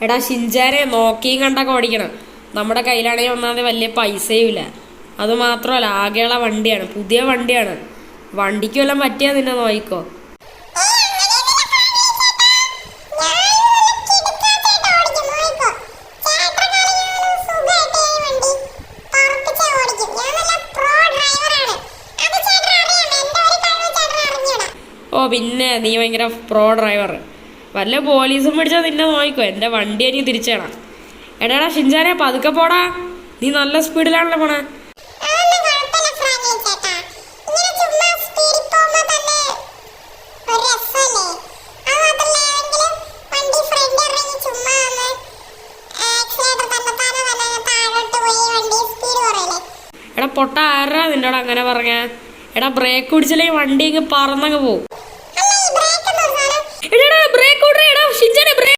എടാ ഷിൻചാനെ നോക്കിയും കണ്ടൊക്കെ ഓടിക്കണം. നമ്മുടെ കയ്യിലാണെങ്കിൽ ഒന്നാമത് വലിയ പൈസയും ഇല്ല. അത് മാത്രമല്ല ആകെയുള്ള വണ്ടിയാണ്, പുതിയ വണ്ടിയാണ്. വണ്ടിക്ക് വല്ലതും പറ്റിയാ നിന്നെ നോയിക്കോ. ഓ പിന്നെ നീ ഭയങ്കര പ്രോ ഡ്രൈവർ. വല്ല പോലീസും പിടിച്ചാൽ നിന്നെ നോയിക്കോ. എൻ്റെ വണ്ടി എനിക്ക് തിരിച്ചേടാ. എടാടാ ഷിൻചാനെ പതുക്കെ പോടാ, നീ നല്ല സ്പീഡിലാണല്ലോ പോണേ. എടാ പൊട്ട ആരാ നിന്നോട് അങ്ങനെ പറഞ്ഞ? എടാ ബ്രേക്ക് പിടിച്ചില്ലെങ്കിൽ വണ്ടി ഇങ്ങ് പറന്നങ്ങ് പോവും.